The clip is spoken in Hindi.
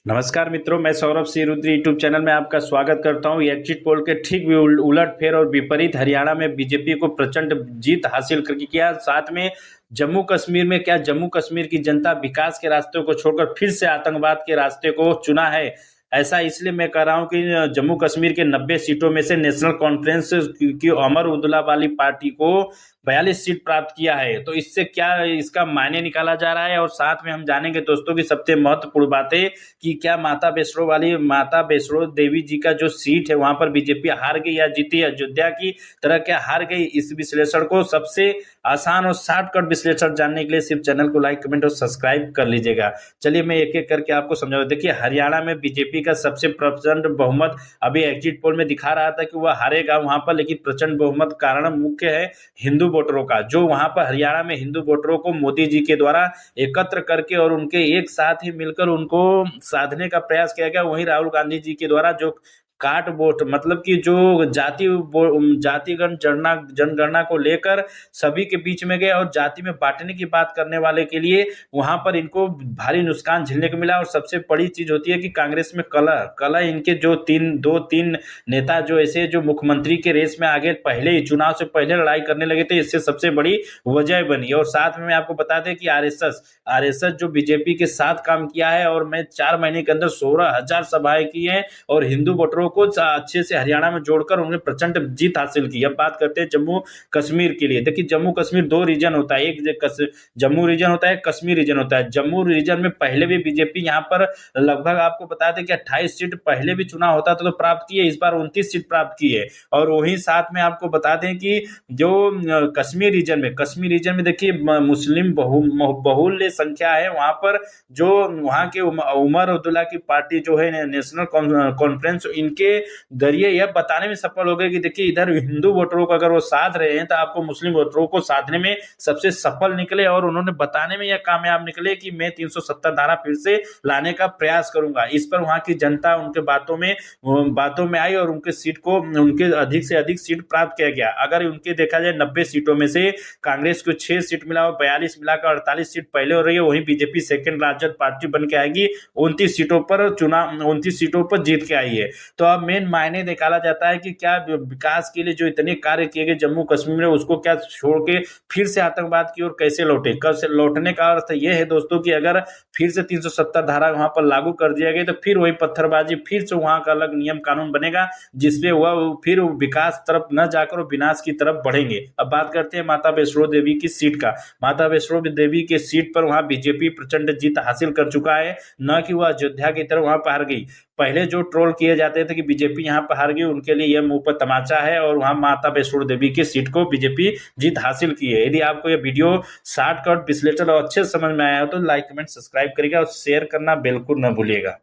नमस्कार मित्रों, मैं सौरभ सिंह रुद्र यूट्यूब चैनल में आपका स्वागत करता हूं। एग्जिट पोल के ठीक उलटफेर और विपरीत हरियाणा में बीजेपी को प्रचंड जीत हासिल करके किया। साथ में जम्मू कश्मीर में क्या जम्मू कश्मीर की जनता विकास के रास्ते को छोड़कर फिर से आतंकवाद के रास्ते को चुना है। ऐसा इसलिए मैं कह रहा हूं कि जम्मू कश्मीर के 90 सीटों में से नेशनल कॉन्फ्रेंस की अमर उदुल्ला वाली पार्टी को 42 सीट प्राप्त किया है। तो इससे क्या इसका मायने निकाला जा रहा है और साथ में हम जानेंगे दोस्तों की सबसे महत्वपूर्ण बातें कि क्या माता वैष्णो देवी जी का जो सीट है वहां पर बीजेपी हार गई या जीती, अयोध्या की तरह क्या हार गई। इस विश्लेषण को सबसे आसान और शॉर्टकट विश्लेषण जानने के लिए सिर्फ चैनल को लाइक, कमेंट और सब्सक्राइब कर लीजिएगा। चलिए मैं एक एक करके आपको समझाऊं। देखिए, हरियाणा में बीजेपी का सबसे प्रचंड बहुमत अभी एग्जिट पोल में दिखा रहा था कि वह हारेगा वहां पर, लेकिन प्रचंड बहुमत कारण मुख्य है हिंदू वोटरों का। जो वहां पर हरियाणा में हिंदू वोटरों को मोदी जी के द्वारा एकत्र करके और उनके एक साथ ही मिलकर उनको साधने का प्रयास किया गया। वहीं राहुल गांधी जी के द्वारा जो काट वोट, मतलब कि जो जातिगण जनगणना को लेकर सभी के बीच में गए और जाति में बांटने की बात करने वाले के लिए वहां पर इनको भारी नुकसान झेलने को मिला। और सबसे बड़ी चीज होती है कि कांग्रेस में कला इनके जो दो तीन नेता जो ऐसे जो मुख्यमंत्री के रेस में आगे पहले ही चुनाव से पहले लड़ाई करने लगे थे, इससे सबसे बड़ी वजह बनी। और साथ में मैं आपको बता दें कि आरएसएस जो बीजेपी के साथ काम किया है और मैं 4 महीने के अंदर 16,000 सभाएं की हैं और हिंदू वोटरों को अच्छे से हरियाणा में जोड़कर उन्होंने प्रचंड जीत हासिल की। अब बात करते हैं जम्मू कश्मीर के लिए। देखिए, जम्मू कश्मीर 2 रीजन होता है, एक जम्मू रीजन होता है, कश्मीर रीजन होता है। जम्मू रीजन में पहले भी बीजेपी यहाँ पर लगभग आपको बता दें कि 28 सीट पहले भी चुनाव होता था तो प्राप्त की है, इस बार 29 सीट प्राप्त की है। और वहीं साथ में आपको बता दें कि जो कश्मीर रीजन में देखिए मुस्लिम बहुल्य संख्या है वहां पर। जो वहां के उमर अब्दुल्ला की पार्टी जो है नेशनल कॉन्फ्रेंस, इनके जरिए यह बताने में सफल हो गए कि देखिए इधर हिंदू वोटरों को अगर वो साध रहे हैं तो आपको मुस्लिम वोटरों को साधने में सबसे सफल निकले। और उन्होंने बताने में यह कामयाब निकले कि मैं 370 धारा फिर से लाने का प्रयास करूंगा। इस पर वहां की जनता उनके बातों में आई और उनके सीट को उनके अधिक से अधिक सीट प्राप्त किया गया। अगर उनके देखा जाए 90 सीटों में से कांग्रेस को 6 सीट मिला और 42 मिलाकर 48 सीट पहले हो रही है। वहीं बीजेपी सेकंड लार्जेस्ट पार्टी बन के आएगी, 29 सीटों पर जीत के आई है। तो अब मेन मायने निकाला जाता है कि क्या विकास के लिए जो इतने कार्य किए गए जम्मू कश्मीर में, उसको क्या छोड़ के फिर से आतंकवाद की ओर कैसे लौटे। लौटने का अर्थ यह है दोस्तों कि अगर फिर से 370 धारा वहां पर लागू कर दिया गया तो फिर वही पत्थरबाजी, फिर से वहां का अलग नियम कानून बनेगा जिसपे वह फिर विकास तरफ न जाकर विनाश की तरफ बढ़ेंगे। अब बात करते हैं माता वैष्णो देवी की सीट का। माता वैष्णो देवी के सीट पर वहां बीजेपी प्रचंड जीत हासिल कर चुका है, न कि वह अयोध्या की तरह वहां पर हार गई। पहले जो ट्रोल किए जाते थे कि बीजेपी यहाँ पर हार गई, उनके लिए यह मुंह पर तमाचा है और वहां माता वैष्णो देवी की सीट को बीजेपी जीत हासिल की है। यदि आपको यह वीडियो शॉर्टकट विश्लेषण और अच्छे समझ में आया हो तो लाइक, कमेंट, सब्सक्राइब करिएगा और शेयर करना बिल्कुल न भूलिएगा।